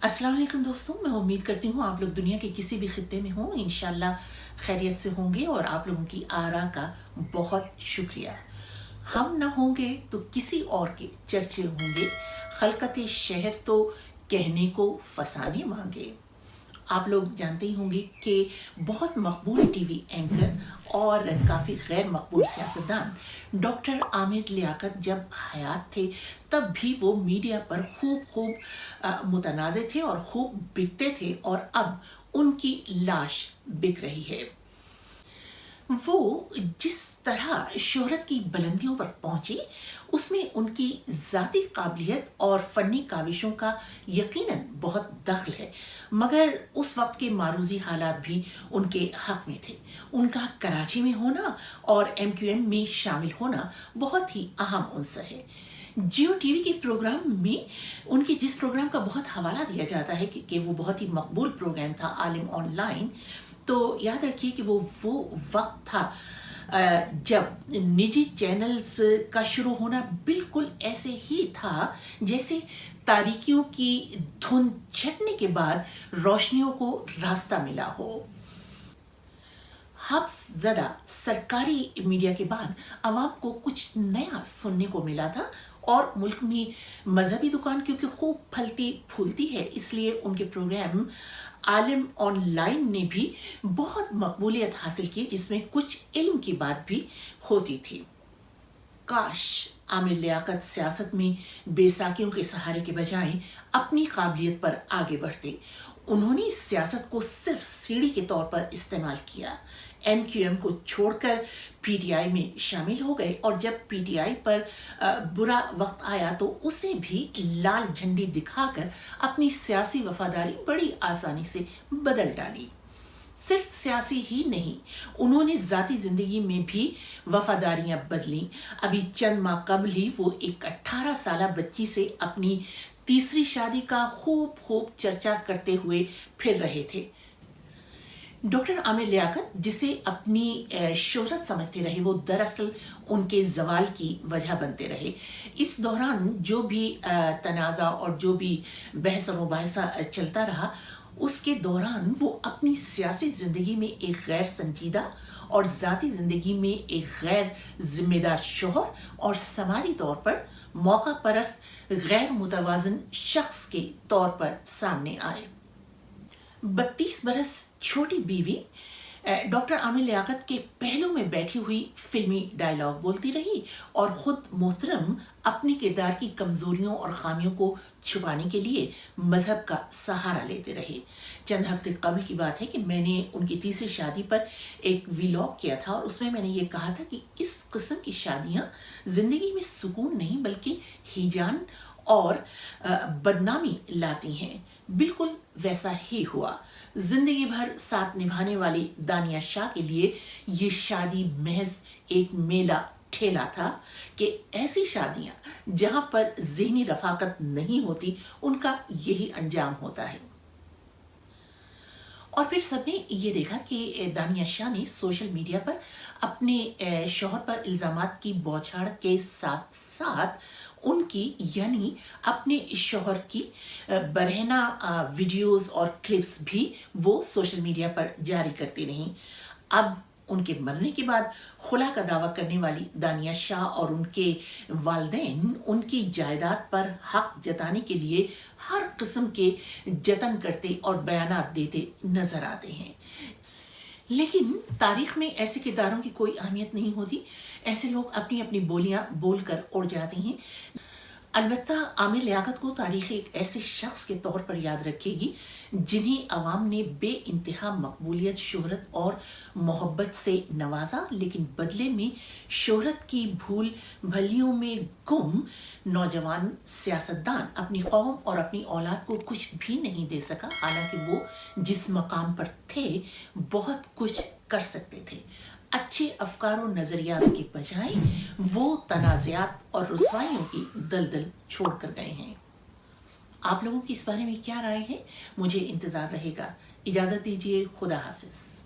अस्सलाम वालेकुम दोस्तों, मैं उम्मीद करती हूँ आप लोग दुनिया के किसी भी खित्ते में हों, इंशाल्लाह खैरियत से होंगे और आप लोगों की आरा का बहुत शुक्रिया। हम ना होंगे तो किसी और के चर्चे होंगे, खलकत शहर तो कहने को फसाने मांगे। आप लोग जानते ही होंगे कि बहुत मकबूल टीवी एंकर और काफ़ी गैर मकबूल सियासतदान डॉक्टर आमिर लियाकत जब हयात थे तब भी वो मीडिया पर खूब खूब मुतनाज़े थे और खूब बिकते थे, और अब उनकी लाश बिक रही है। वो जिस तरह शोहरत की बुलंदियों पर पहुंचे, उसमें उनकी ज़ाती काबिलियत और फ़नी काविशों का यकीनन बहुत दखल है, मगर उस वक्त के मारूजी हालात भी उनके हक में थे। उनका कराची में होना और MQM में शामिल होना बहुत ही अहम अंसर है। जियो टीवी के प्रोग्राम में उनके जिस प्रोग्राम का बहुत हवाला दिया जाता है कि वो बहुत ही मकबूल प्रोग्राम था, आलिम ऑनलाइन, तो याद रखिए कि वो वक्त था जब निजी चैनल्स का शुरू होना बिल्कुल ऐसे ही था जैसे तारीकियों की धुंध छटने के बाद रोशनियों को रास्ता मिला हो। हफ्स ज़दा सरकारी मीडिया के बाद आवाम को कुछ नया सुनने को मिला था, और मुल्क में मजहबी दुकान क्योंकि खूब फलती फूलती है, इसलिए उनके प्रोग्राम आलिम ऑनलाइन ने भी बहुत मकबूलियत हासिल की, जिसमें कुछ इल्म की बात भी होती थी। काश आमिर लियाकत सियासत में बेसाखियों के सहारे के बजाय अपनी काबिलियत पर आगे बढ़ते। उन्होंने सियासत को सिर्फ सीढ़ी के तौर पर इस्तेमाल किया। MQM को छोड़कर PTI में शामिल हो गए, और जब PTI पर बुरा वक्त आया तो उसे भी लाल झंडी दिखाकर अपनी सियासी वफादारी बड़ी आसानी से बदल डाली। सिर्फ सियासी ही नहीं, उन्होंने ज़ाती ज़िंदगी में भी वफादारियां बदली। अभी चंद माह कबल ही वो एक 18 साल बच्ची से अपनी तीसरी शादी का खूब खूब चर्चा करते हुए फिर रहे थे। डॉक्टर आमिर लियाकत जिसे अपनी शोहरत समझते रहे, वो दरअसल उनके जवाल की वजह बनते रहे। इस दौरान जो भी तनाज़ा और जो भी बहस और मुबाहिसा चलता रहा, उसके दौरान वो अपनी सियासी ज़िंदगी में एक गैर संजीदा और ज़ाती ज़िंदगी में एक गैर जिम्मेदार शोहर और समाजी तौर पर मौका परस्त गैर मुतवाज़न शख्स के तौर पर सामने आए। 32 बरस छोटी बीवी डॉक्टर आमिर लियाकत के पहलू में बैठी हुई फिल्मी डायलॉग बोलती रही, और खुद मोहतरम अपने किरदार की कमजोरियों और खामियों को छुपाने के लिए मजहब का सहारा लेते रहे। चंद हफ्ते कबल की बात है कि मैंने उनकी तीसरी शादी पर एक व्लॉग किया था, और उसमें मैंने ये कहा था कि इस किस्म की शादियां जिंदगी में सुकून नहीं बल्कि हिजान और बदनामी लाती हैं। बिल्कुल वैसा ही हुआ। जिंदगी भर साथ निभाने वाली दानिया शाह के लिए ये शादी महज एक मेला ठेला था कि ऐसी शादियां जहां पर ज़हनी रफाकत नहीं होती, उनका यही अंजाम होता है। और फिर सबने ये देखा कि दानिया शाह ने सोशल मीडिया पर अपने शौहर पर इल्ज़ामात की बौछार के साथ साथ उनकी यानी अपने शौहर की बरहना वीडियोस और क्लिप्स भी वो सोशल मीडिया पर जारी करती रहीं। अब उनके मरने के बाद खुला का दावा करने वाली दानिया शाह और उनके वालिदैन उनकी जायदाद पर हक जताने के लिए हर किस्म के जतन करते और बयानात देते नजर आते हैं। लेकिन तारीख में ऐसे किरदारों की कोई अहमियत नहीं होती। ऐसे लोग अपनी अपनी बोलियां बोलकर उड़ जाते हैं। अलबत्ता आमिर लियाकत को तारीख़ एक ऐसे शख्स के तौर पर याद रखेगी जिन्हें अवाम ने बेइंतहा मकबूलियत, शोहरत और मोहब्बत से नवाजा, लेकिन बदले में शोहरत की भूल भलियों में गुम नौजवान सियासतदान अपनी कौम और अपनी औलाद को कुछ भी नहीं दे सका। हालांकि वो जिस मकाम पर थे बहुत कुछ कर सकते थे। अच्छे अफकार और नज़रियात के बजाय वो तनाज़ात और रुसवाइयों की दलदल छोड़ कर गए हैं। आप लोगों की इस बारे में क्या राय है? मुझे इंतज़ार रहेगा। इजाज़त दीजिए। खुदा हाफिज़।